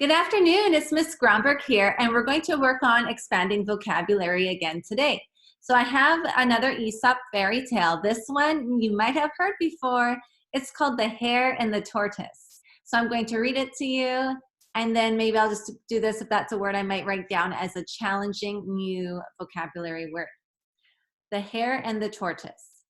Good afternoon, it's Miss Gromberg here, and we're going to work on expanding vocabulary again today. So I have another Aesop fairy tale. This one you might have heard before. It's called The Hare and the Tortoise. So I'm going to read it to you, and then maybe I'll just do this if that's a word I might write down as a challenging new vocabulary word. The Hare and the Tortoise.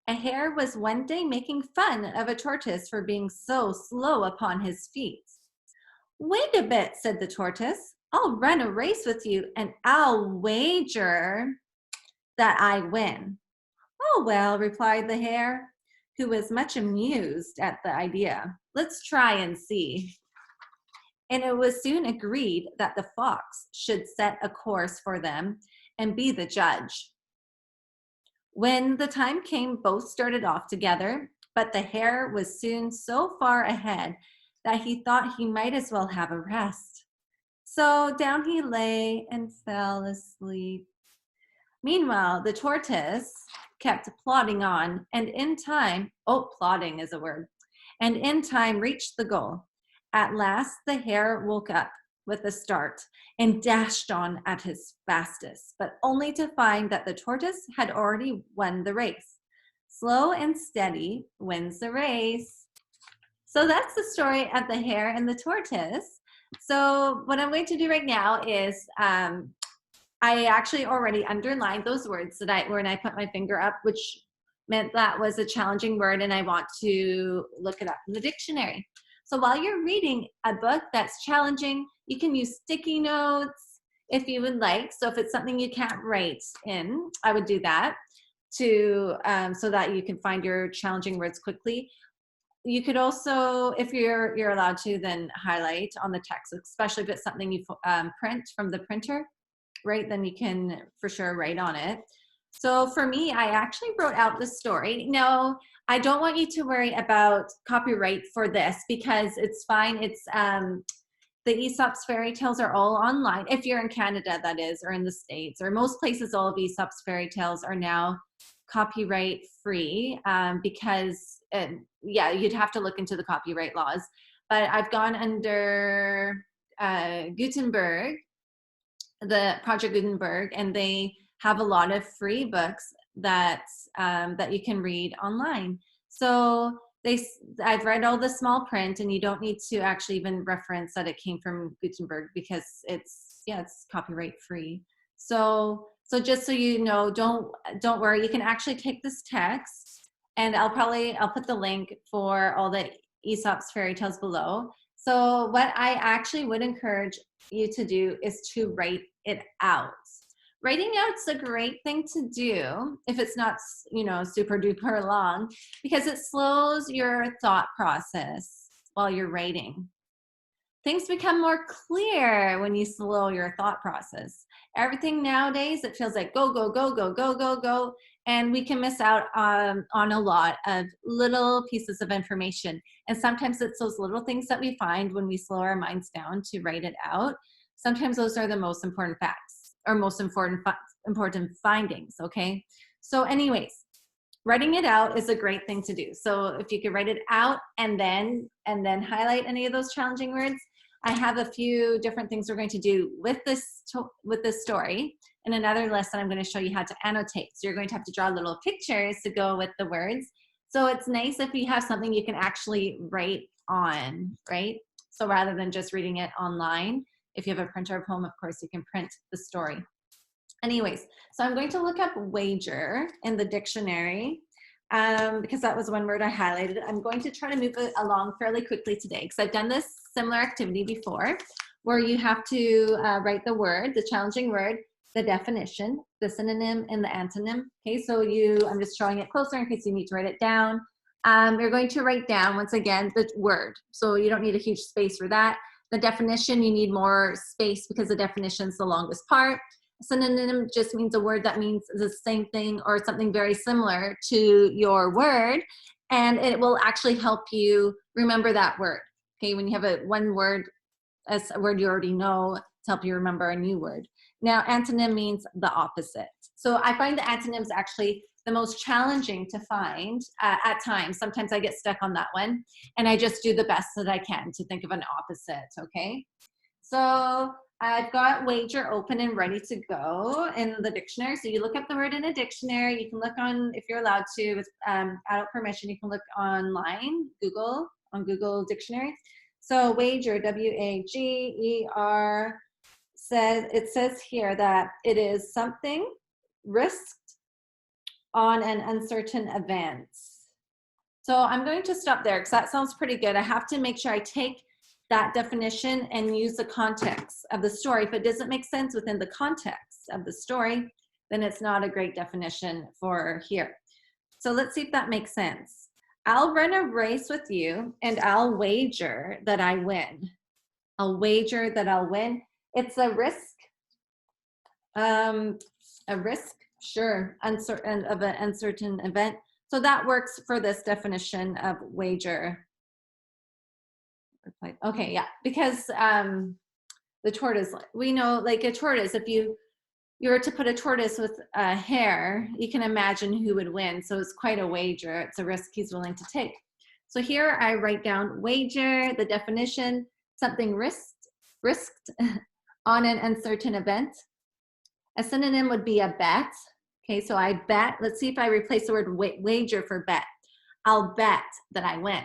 A hare was one day making fun of a tortoise for being so slow upon his feet. "Wait a bit," said the tortoise. "I'll run a race with you and I'll wager that I win." "Oh, well," replied the hare, who was much amused at the idea. "Let's try and see." And it was soon agreed that the fox should set a course for them and be the judge. When the time came, both started off together, but the hare was soon so far ahead that he thought he might as well have a rest. So down he lay and fell asleep. Meanwhile, the tortoise kept plodding on, and in time, plodding is a word, and in time reached the goal. At last, the hare woke up with a start and dashed on at his fastest, but only to find that the tortoise had already won the race. Slow and steady wins the race. So that's the story of the hare and the tortoise. So what I'm going to do right now is I actually already underlined those words that when I put my finger up, which meant that was a challenging word and I want to look it up in the dictionary. So while you're reading a book that's challenging, you can use sticky notes if you would like. So if it's something you can't write in, I would do that so that you can find your challenging words quickly. You could also, if you're allowed to, then highlight on the text, especially if it's something you print from the printer, right? Then you can for sure write on it. So for me, I actually wrote out the story. Now, I don't want you to worry about copyright for this because it's fine. It's the Aesop's fairy tales are all online. If you're in Canada, that is, or in the States, or most places, all of Aesop's fairy tales are now copyright free because you'd have to look into the copyright laws. But I've gone under Gutenberg, the Project Gutenberg, and they have a lot of free books that you can read online. So I've read all the small print, and you don't need to actually even reference that it came from Gutenberg because it's copyright free. So just so you know, don't worry. You can actually take this text, and I'll put the link for all the Aesop's fairy tales below. So what I actually would encourage you to do is to write it out. Writing out's a great thing to do if it's not, super duper long, because it slows your thought process while you're writing. Things become more clear when you slow your thought process. Everything nowadays, it feels like go, go, go, go, go, go, go, and we can miss out on a lot of little pieces of information. And sometimes it's those little things that we find when we slow our minds down to write it out. Sometimes those are the most important facts or most important findings, okay? So anyways, writing it out is a great thing to do. So if you could write it out and then highlight any of those challenging words. I have a few different things we're going to do with this story. In another lesson, I'm going to show you how to annotate. So you're going to have to draw little pictures to go with the words. So it's nice if you have something you can actually write on, right? So rather than just reading it online, if you have a printer at home, of course, you can print the story. Anyways, so I'm going to look up wager in the dictionary because that was one word I highlighted. I'm going to try to move it along fairly quickly today because I've done this similar activity before where you have to write the word, the challenging word, the definition, the synonym, and the antonym. Okay, so I'm just showing it closer in case you need to write it down. You're going to write down, once again, the word. So you don't need a huge space for that. The definition, you need more space because the definition is the longest part. Synonym just means a word that means the same thing or something very similar to your word, and it will actually help you remember that word. Okay, when you have one word as a word you already know to help you remember a new word. Now, antonym means the opposite. So I find the antonyms actually the most challenging to find at times. Sometimes I get stuck on that one, and I just do the best that I can to think of an opposite, okay? So I've got wager open and ready to go in the dictionary. So you look up the word in a dictionary. You can look on, if you're allowed to, with adult permission, you can look online, on Google Dictionary. So wager, W-A-G-E-R, it says here that it is something risked on an uncertain event. So I'm going to stop there because that sounds pretty good. I have to make sure I take that definition and use the context of the story. If it doesn't make sense within the context of the story, then it's not a great definition for here. So let's see if that makes sense. I'll run a race with you and I'll wager that I win. I'll wager that I'll win. It's a risk. Sure, uncertain of an uncertain event. So that works for this definition of wager. Okay, yeah, because the tortoise, we know like a tortoise, if you were to put a tortoise with a hare, you can imagine who would win. So it's quite a wager. It's a risk he's willing to take. So here I write down wager, the definition, something risked on an uncertain event. A synonym would be a bet. Okay, so I bet. Let's see if I replace the word wager for bet. I'll bet that I win.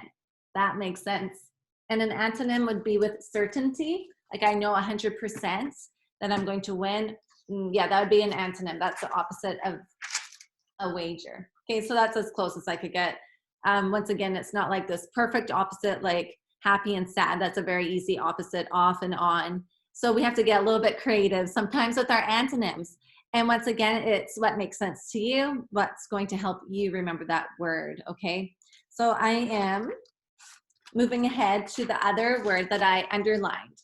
That makes sense. And an antonym would be with certainty. Like I know 100% that I'm going to win. Yeah, that would be an antonym. That's the opposite of a wager. Okay, so that's as close as I could get. Once again, it's not like this perfect opposite, like happy and sad. That's a very easy opposite, off and on. So we have to get a little bit creative sometimes with our antonyms. And once again, it's what makes sense to you, what's going to help you remember that word, okay? So I am moving ahead to the other word that I underlined.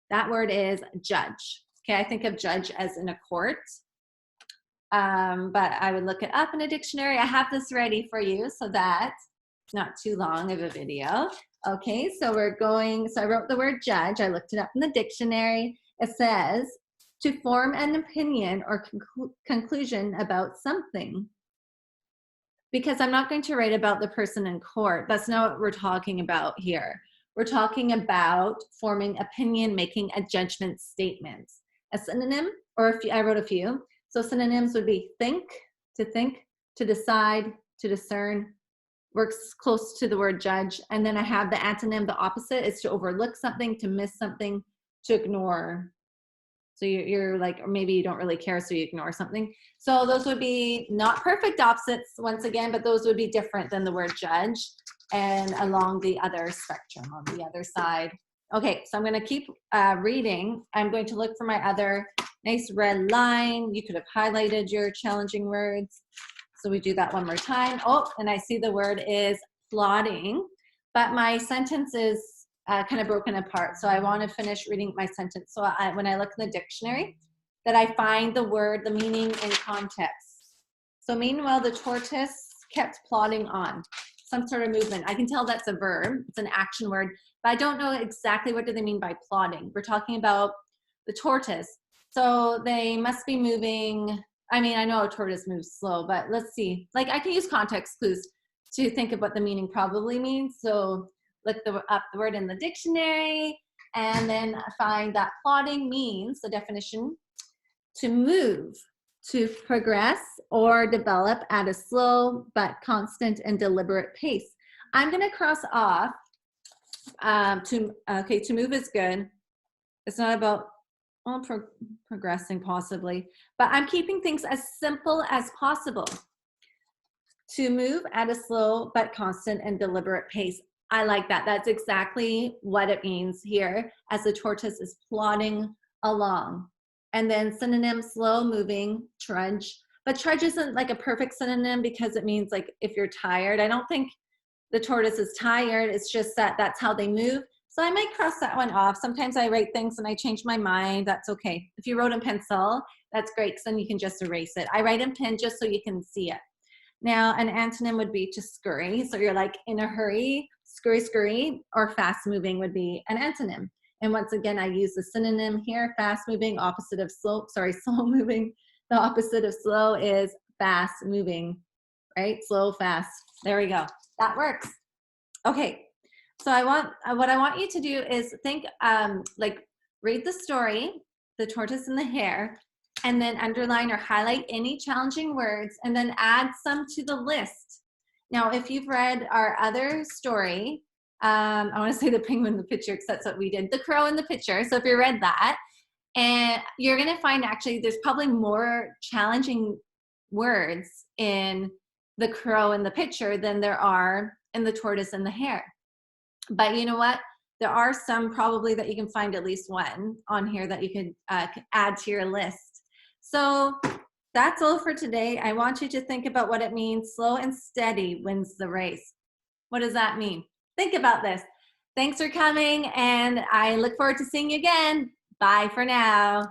That word is judge. Okay, I think of judge as in a court, but I would look it up in a dictionary. I have this ready for you so that it's not too long of a video. Okay, so I wrote the word judge. I looked it up in the dictionary. It says, to form an opinion or conclusion about something. Because I'm not going to write about the person in court. That's not what we're talking about here. We're talking about forming opinion, making a judgment statement. A synonym, I wrote a few. So synonyms would be think, to decide, to discern, works close to the word judge. And then I have the antonym, the opposite is to overlook something, to miss something, to ignore. So you're like, or maybe you don't really care, so you ignore something. So those would be not perfect opposites once again, but those would be different than the word judge and along the other spectrum on the other side. Okay, so I'm gonna keep reading. I'm going to look for my other nice red line. You could have highlighted your challenging words. So we do that one more time. Oh, and I see the word is plotting, but my sentence is kind of broken apart. So I want to finish reading my sentence. So when I look in the dictionary, that I find the word, the meaning in context. So meanwhile, the tortoise kept plodding on. Some sort of movement. I can tell that's a verb. It's an action word, but I don't know exactly what do they mean by plodding. We're talking about the tortoise. So they must be moving. I mean, I know a tortoise moves slow, but let's see. Like I can use context clues to think of what the meaning probably means. So look up the word in the dictionary and then find that plodding means, the definition, to move, to progress or develop at a slow but constant and deliberate pace. I'm going to cross off to move is good. It's not about progressing possibly, but I'm keeping things as simple as possible. To move at a slow but constant and deliberate pace. I like that. That's exactly what it means here as the tortoise is plodding along. And then synonym, slow moving, trudge. But trudge isn't like a perfect synonym because it means like if you're tired. I don't think the tortoise is tired. It's just that that's how they move. So I might cross that one off. Sometimes I write things and I change my mind. That's okay. If you wrote in pencil, that's great because then you can just erase it. I write in pen just so you can see it. Now, an antonym would be to scurry. So you're like in a hurry, scurry, or fast moving would be an antonym. And once again, I use the synonym here, fast moving, opposite of slow, slow moving. The opposite of slow is fast moving, right? Slow, fast. There we go. That works. Okay. So what I want you to do is think like read the story, The Tortoise and the Hare, and then underline or highlight any challenging words, and then add some to the list. Now, if you've read our other story, I want to say The Penguin in the Pitcher, because that's what we did, The Crow in the Pitcher. So if you read that, and you're going to find actually there's probably more challenging words in The Crow in the Pitcher than there are in The Tortoise and the Hare. But you know what? There are some probably that you can find at least one on here that you could add to your list. So that's all for today. I want you to think about what it means. Slow and steady wins the race. What does that mean? Think about this. Thanks for coming, and I look forward to seeing you again. Bye for now.